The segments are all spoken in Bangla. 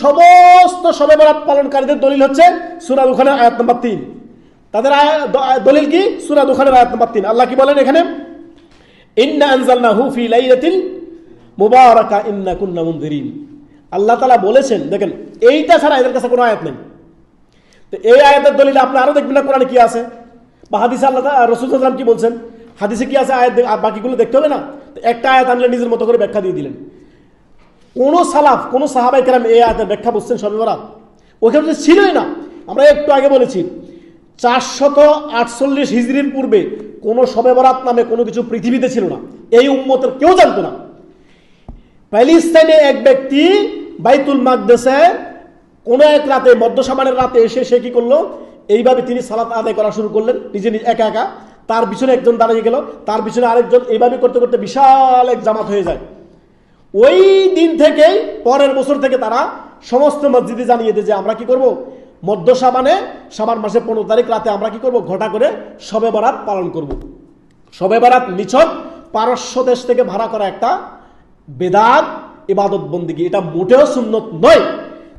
সমস্ত শবে বরাত পালনকারীদের দলিল হচ্ছে সূরা দুখানের আয়াত নম্বর 3। তাদের দলিল কি? সূরা দুখানের আয়াত নম্বর 3। আল্লাহ কি বলেন এখানে? ইন্না আনজালনাহু ফি লাইলাতিল মুবারাকা ইন্না কুন্না মুনজিরিন। আল্লাহ তাআলা বলেছেন, দেখেন এইটা ছাড়া এদের কাছে কোনো আয়াত নেই। তো এই আয়াতের দলিল আপনি আরো দেখবেন না কোরআনে কি আছে বা হাদিসে আল্লাহ রাসূল সাল্লাল্লাহু আলাইহি ওয়াসাল্লাম কি বলছেন, হাদিসে কি আছে, আয়াত বাকিগুলো দেখতে হবে না? একটা আয়াত আনলে নিজের মতো করে ব্যাখ্যা দিয়ে দিলেন। কোন সালাফ, কোন সাহাবায়ে কেরাম এই আয়াতের ব্যাখ্যা বুঝছেন শবে বরাত? ওখানে ছিলই না। আমরা একটু আগে বলেছি 448 হিজরির পূর্বে কোন শবে বরাত নামে কোনো কিছু পৃথিবীতে ছিল না, এই উম্মতের কেউ জানতো না। প্যালেস্টাইনে এক ব্যক্তি বাইতুল মাকদেসে কোন এক রাতে, মধ্য শাবানের রাতে এসে সে কি করলো, এইভাবে তিনি সালাত আদায় করা শুরু করলেন নিজে নিজে একা একা। তার পিছনে একজন দাঁড়িয়ে গেল, তার পিছনে আরেকজন, এইভাবে করতে করতে বিশাল এক জামাত হয়ে যায়। ওই দিন থেকেই, পরের বছর থেকে তারা সমস্ত মসজিদে জানিয়ে দেয় যে আমরা কি করব, মধ্য শাবানে, শাবান মাসের 15 তারিখ রাতে আমরা কি করব, ঘটা করে শবে বরাত পালন করব। শবে বরাত নিছক পারস্য দেশ থেকে ভাড়া করা একটা বেদাত ইবাদত বন্দেগী, এটা মোটেও সুন্নত নয়।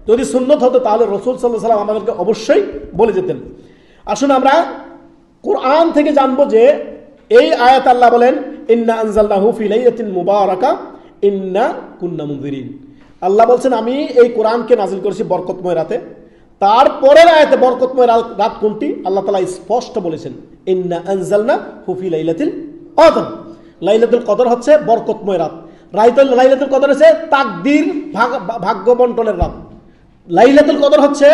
যদি সুন্নত হতো তাহলে রাসূল সাল্লাল্লাহু আলাইহি ওয়াসাল্লাম আমাদেরকে অবশ্যই বলে যেতেন। আসুন আমরা কোরআন থেকে জানবো যে এই আয়াত আল্লাহ বলেন ইন্না আনজালনাহু ফি লাইলাতিন মুবারাকা ইন্না কুন্না মুনজিরিন। আল্লাহ বলছেন আমি এই কোরআনকে নাজিল করেছি বরকতময় রাতে। তারপরের আয়াতে বরকতময় রাত কোনটি? আল্লাহ তাআলা স্পষ্ট বলেছেন ইন্না আনজালনাহু ফি লাইলাতিল কদর। লাইলাতুল কদর হচ্ছে বরকতময় রাত। লাইলাতুল কদর হচ্ছে তাকদীর ভাগ্য বন্টনের রাত। লাইলাতুল কদর হচ্ছে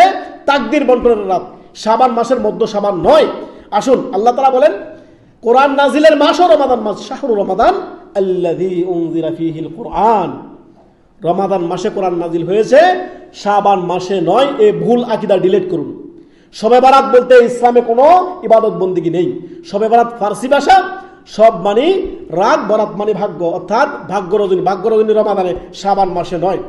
তাকদীর বন্টনের রাত, শাবান মাসের মধ্য শাবান নয়। আসুন আল্লাহ তাআলা বলেন কোরআন নাজিলের মাসও রমাদান মাস, শাহরু রমাদান আল্লাযী উনজিলা ফীহিল কুরআন। রমাদান মাসে কোরআন নাজিল হয়েছে, শাবান মাসে নয়। এই ভুল আকীদা ডিলিট করুন। শবে বরাত বলতে ইসলামে কোনো ইবাদত বন্দেগী নেই। শবে বরাত ফার্সি ভাষা, সব মানে রাত, বরাত মানে ভাগ্য, অর্থাৎ ভাগ্য রজনী রমাদানে, শাবান মাসে নয়।